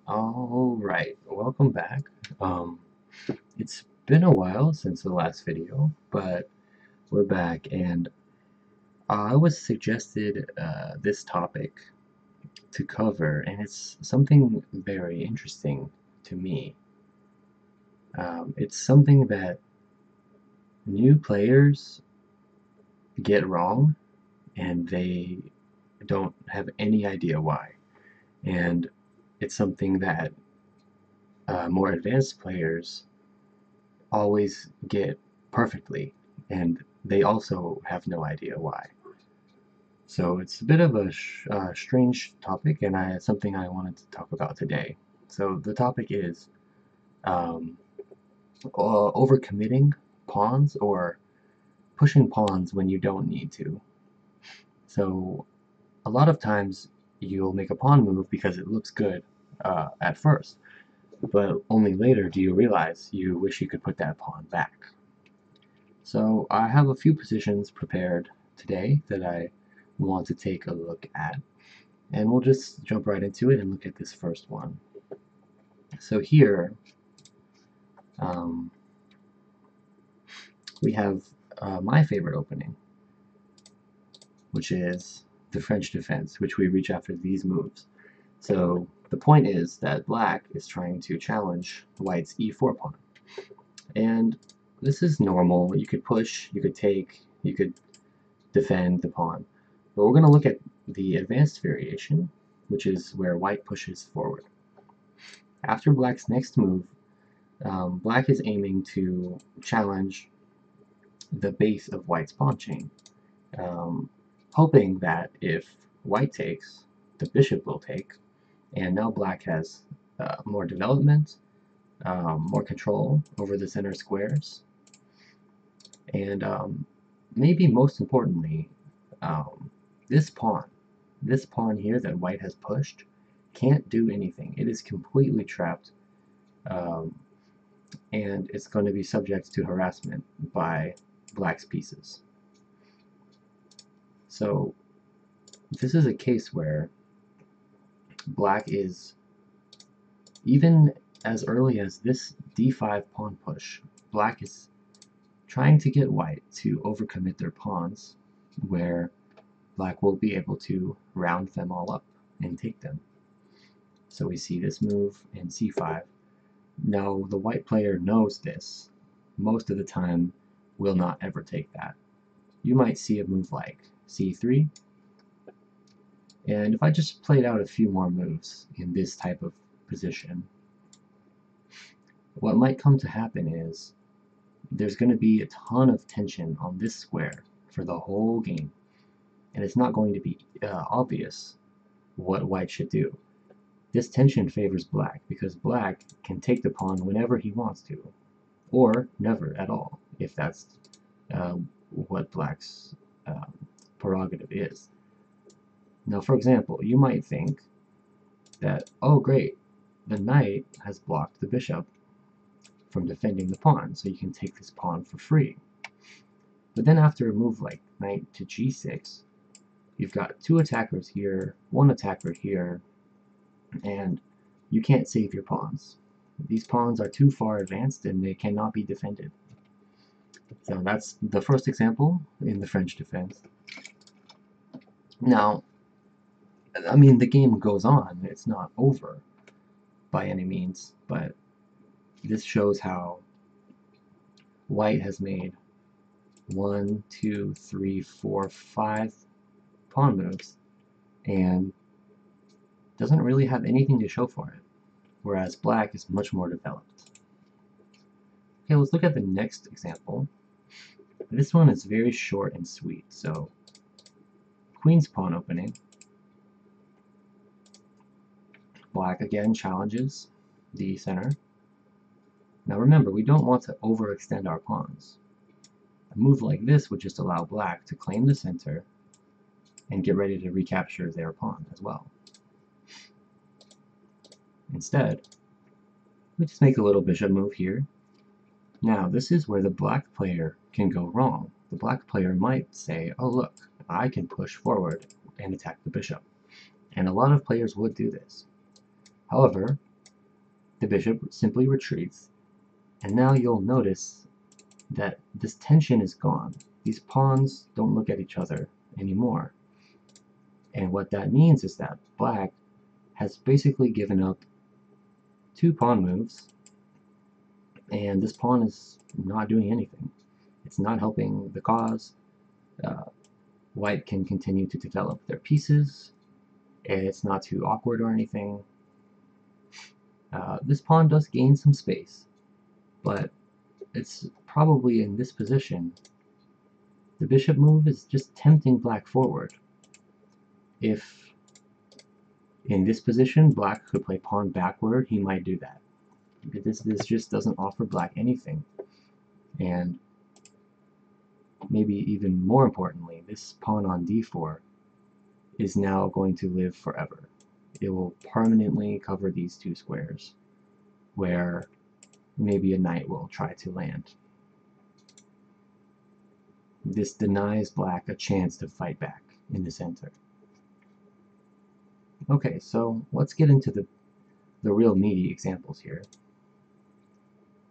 Alright, welcome back. Um, it's been a while since the last video, but we're back, and I was suggested this topic to cover, and it's something very interesting to me. It's something that new players get wrong, and they don't have any idea why. And it's something that more advanced players always get perfectly, and they also have no idea why. So it's a bit of a strange topic, and something I wanted to talk about today. So the topic is um, overcommitting pawns or pushing pawns when you don't need to. So a lot of times you'll make a pawn move because it looks good at first, but only later do you realize you wish you could put that pawn back. So I have a few positions prepared today that I want to take a look at, and we'll just jump right into it and look at this first one. So here um, we have my favorite opening, which is the French defense, which we reach after these moves. So the point is that black is trying to challenge white's e4 pawn, and this is normal. You could push, you could take, you could defend the pawn. But we're going to look at the advanced variation, which is where white pushes forward. After black's next move, black is aiming to challenge the base of white's pawn chain, hoping that if white takes, the bishop will take, and now black has more development, more control over the center squares, and maybe most importantly, um, this pawn here that white has pushed can't do anything. It is completely trapped, um, and it's going to be subject to harassment by black's pieces. So this is a case where black is, even as early as this d5 pawn push, black is trying to get white to overcommit their pawns, where black will be able to round them all up and take them. So we see this move in c5. Now the white player knows this, most of the time will not ever take that. You might see a move like c3, and if I just played out a few more moves in this type of position, what might come to happen is there's going to be a ton of tension on this square for the whole game, and it's not going to be obvious what white should do. This tension favors black because black can take the pawn whenever he wants to, or never at all, if that's what black's prerogative is. Now, for example, you might think that, oh great, the knight has blocked the bishop from defending the pawn, so you can take this pawn for free. But then after a move like knight to g6, you've got two attackers here, one attacker here, and you can't save your pawns. These pawns are too far advanced and they cannot be defended. So that's the first example in the French defense. Now, I mean, the game goes on. It's not over by any means, but this shows how white has made 1, 2, 3, 4, 5 pawn moves and doesn't really have anything to show for it, whereas black is much more developed. Okay, let's look at the next example. This one is very short and sweet. So queen's pawn opening. Black again challenges the center. Now remember, we don't want to overextend our pawns. A move like this would just allow black to claim the center and get ready to recapture their pawn as well. Instead, we just make a little bishop move here. Now this is where the black player can go wrong. The black player might say, oh look, I can push forward and attack the bishop. And a lot of players would do this. However, the bishop simply retreats, and now you'll notice that this tension is gone. These pawns don't look at each other anymore. And what that means is that black has basically given up 2 pawn moves, and this pawn is not doing anything. It's not helping the cause. White can continue to develop their pieces. It's not too awkward or anything. This pawn does gain some space, but it's probably in this position. The bishop move is just tempting black forward. If in this position black could play pawn backward, he might do that. This just doesn't offer black anything. And maybe even more importantly, this pawn on d4 is now going to live forever. It will permanently cover these 2 squares where maybe a knight will try to land. This denies black a chance to fight back in the center. Okay, so let's get into the real meaty examples here.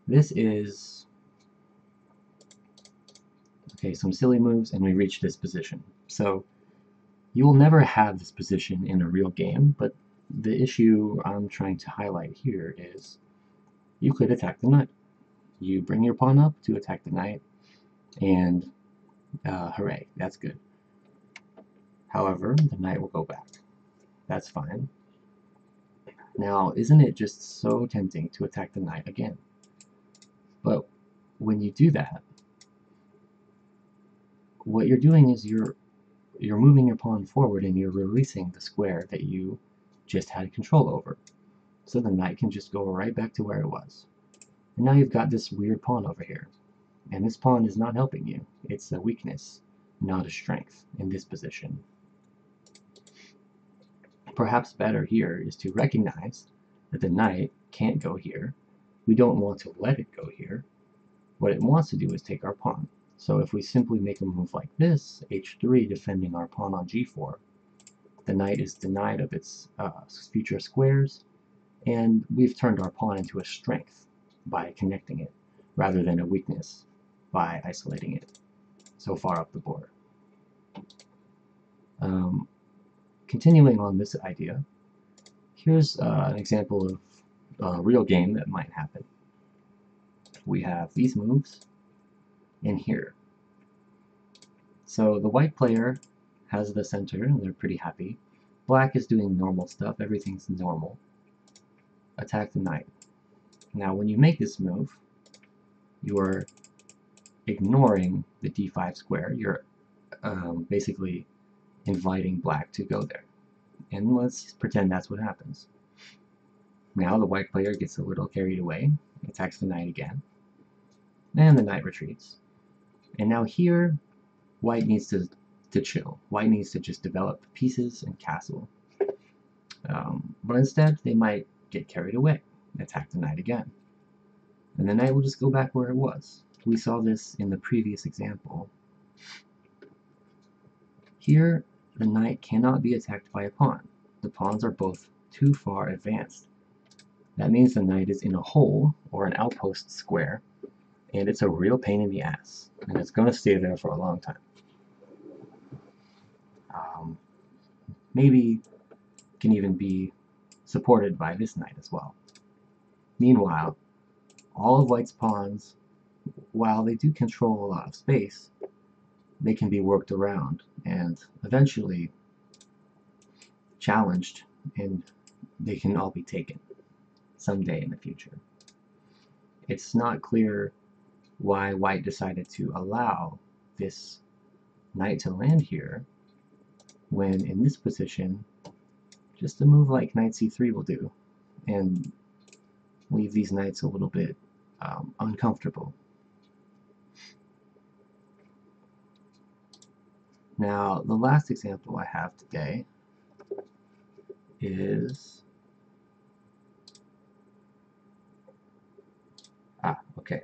This is, okay, some silly moves, and we reach this position. So you will never have this position in a real game, but the issue I'm trying to highlight here is you could attack the knight. You bring your pawn up to attack the knight, and hooray, that's good. However, the knight will go back. That's fine. Now, isn't it just so tempting to attack the knight again? But when you do that, what you're doing is you're moving your pawn forward and you're releasing the square that you just had control over. So the knight can just go right back to where it was. And now you've got this weird pawn over here. And this pawn is not helping you. It's a weakness, not a strength in this position. Perhaps better here is to recognize that the knight can't go here. We don't want to let it go here. What it wants to do is take our pawn. So if we simply make a move like this, h3, defending our pawn on g4, the knight is denied of its future squares, and we've turned our pawn into a strength by connecting it, rather than a weakness by isolating it so far up the board. Continuing on this idea, here's an example of a real game that might happen. We have these moves in here. So the white player has the center, and they're pretty happy. Black is doing normal stuff, everything's normal. Attack the knight. Now when you make this move, you're ignoring the d5 square. You're basically inviting black to go there. And let's pretend that's what happens. Now the white player gets a little carried away, attacks the knight again, and the knight retreats. And now here, white needs to chill. White needs to just develop pieces and castle. But instead, they might get carried away, attack the knight again. And the knight will just go back where it was. We saw this in the previous example. Here, the knight cannot be attacked by a pawn. The pawns are both too far advanced. That means the knight is in a hole, or an outpost square, and it's a real pain in the ass. And it's going to stay there for a long time. Maybe can even be supported by this knight as well. Meanwhile, all of white's pawns, while they do control a lot of space, they can be worked around and eventually challenged, and they can all be taken someday in the future. It's not clear why white decided to allow this knight to land here, when in this position, just a move like knight c3 will do, and leave these knights a little bit uncomfortable. Now, the last example I have today is okay.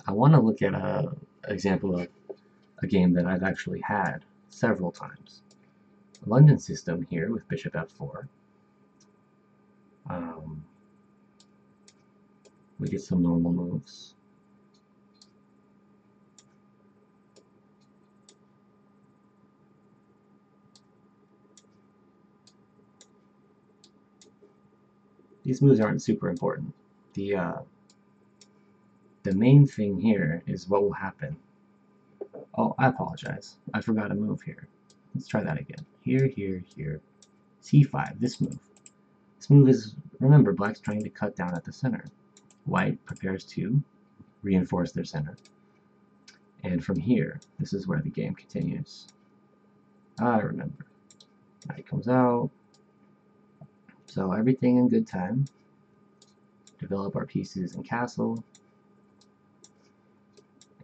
I want to look at an example of a game that I've actually had several times. London system here with bishop f4. We get some normal moves. These moves aren't super important. The main thing here is what will happen. Oh, I apologize. I forgot a move here. Let's try that again. Here, here, here. C5, this move. This move is, remember, black's trying to cut down at the center. White prepares to reinforce their center. And from here, this is where the game continues. I remember. Knight comes out. So everything in good time. Develop our pieces in castle.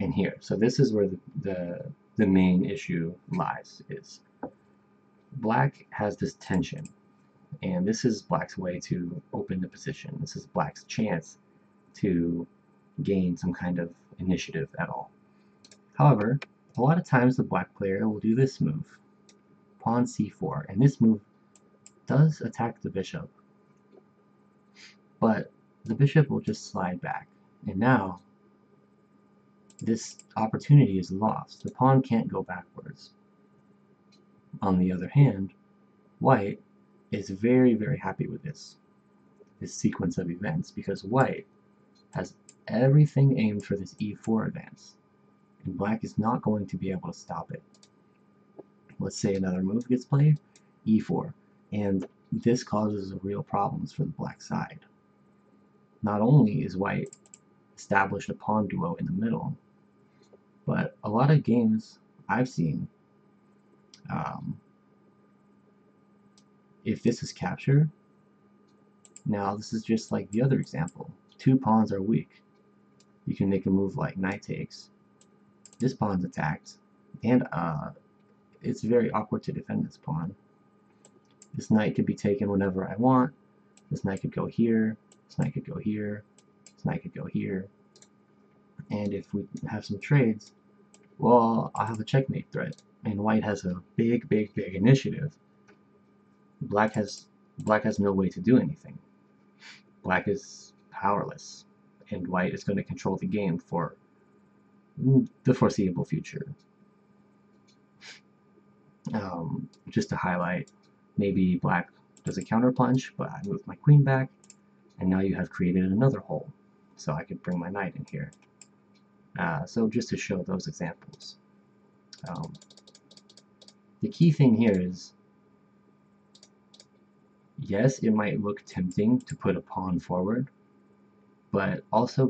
And here. So this is where the main issue lies, is black has this tension. And this is black's way to open the position. This is black's chance to gain some kind of initiative at all. However, a lot of times the black player will do this move, pawn c4, and this move does attack the bishop, but the bishop will just slide back, and now this opportunity is lost. The pawn can't go backwards. On the other hand, white is very, very happy with this sequence of events, because white has everything aimed for this e4 advance, and black is not going to be able to stop it. Let's say another move gets played, e4, and this causes real problems for the black side. Not only is white established a pawn duo in the middle, but a lot of games I've seen, if this is captured, now this is just like the other example. Two pawns are weak. You can make a move like knight takes. This pawn's attacked, and it's very awkward to defend this pawn. This knight could be taken whenever I want. This knight could go here. This knight could go here. This knight could go here. And if we have some trades, well, I'll have a checkmate threat. And white has a big, big, big initiative. Black has no way to do anything. Black is powerless, and white is going to control the game for the foreseeable future. Just to highlight, maybe black does a counter punch, but I move my queen back, and now you have created another hole, so I could bring my knight in here. So just to show those examples. The key thing here is, yes, it might look tempting to put a pawn forward, but also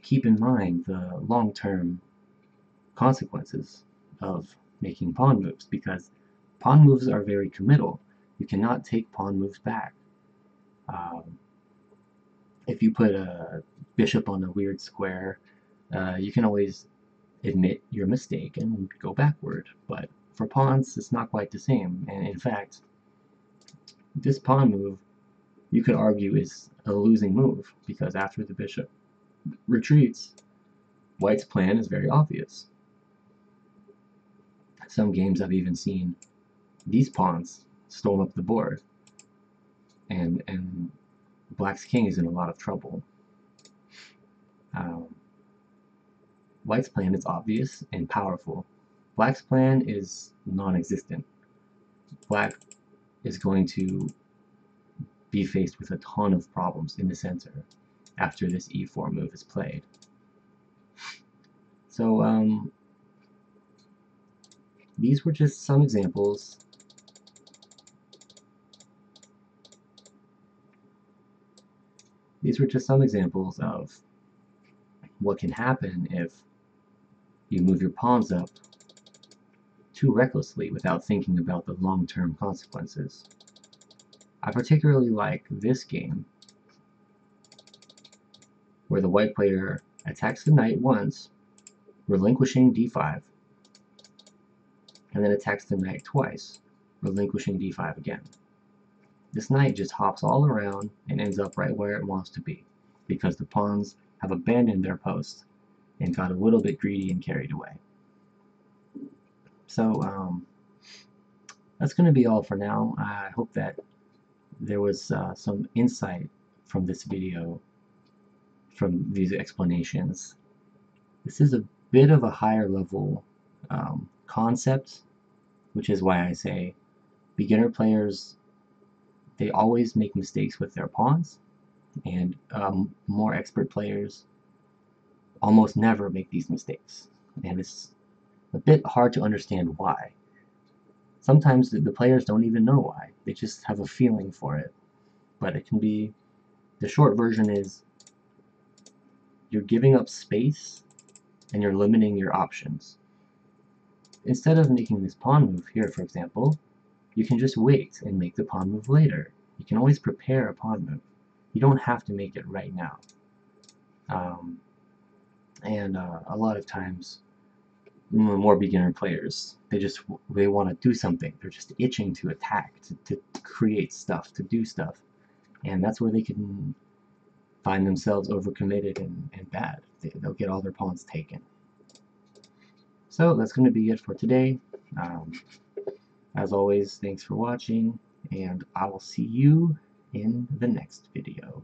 keep in mind the long-term consequences of making pawn moves, because pawn moves are very committal. You cannot take pawn moves back. If you put a bishop on a weird square, you can always admit your mistake and go backward, but for pawns it's not quite the same. And in fact, this pawn move, you could argue, is a losing move, because after the bishop retreats, white's plan is very obvious. Some games I've even seen these pawns storm up the board, and black's king is in a lot of trouble. White's plan is obvious and powerful. Black's plan is non-existent. Black is going to be faced with a ton of problems in the center after this e4 move is played. So these were just some examples. These were just some examples of what can happen if you move your pawns up too recklessly without thinking about the long-term consequences. I particularly like this game, where the white player attacks the knight once, relinquishing d5, and then attacks the knight twice, relinquishing d5 again. This knight just hops all around and ends up right where it wants to be, because the pawns have abandoned their post and got a little bit greedy and carried away. So that's going to be all for now. I hope that there was some insight from this video from these explanations. This is a bit of a higher level concept, which is why I say beginner players, they always make mistakes with their pawns, and more expert players almost never make these mistakes. And it's a bit hard to understand why. Sometimes the players don't even know why. They just have a feeling for it. But it can be, the short version is, you're giving up space and you're limiting your options. Instead of making this pawn move here, for example, you can just wait and make the pawn move later. You can always prepare a pawn move. You don't have to make it right now. A lot of times, more beginner players, they want to do something. They're just itching to attack, to create stuff, to do stuff. And that's where they can find themselves overcommitted and bad. They'll get all their pawns taken. So that's going to be it for today. As always, thanks for watching, and I will see you in the next video.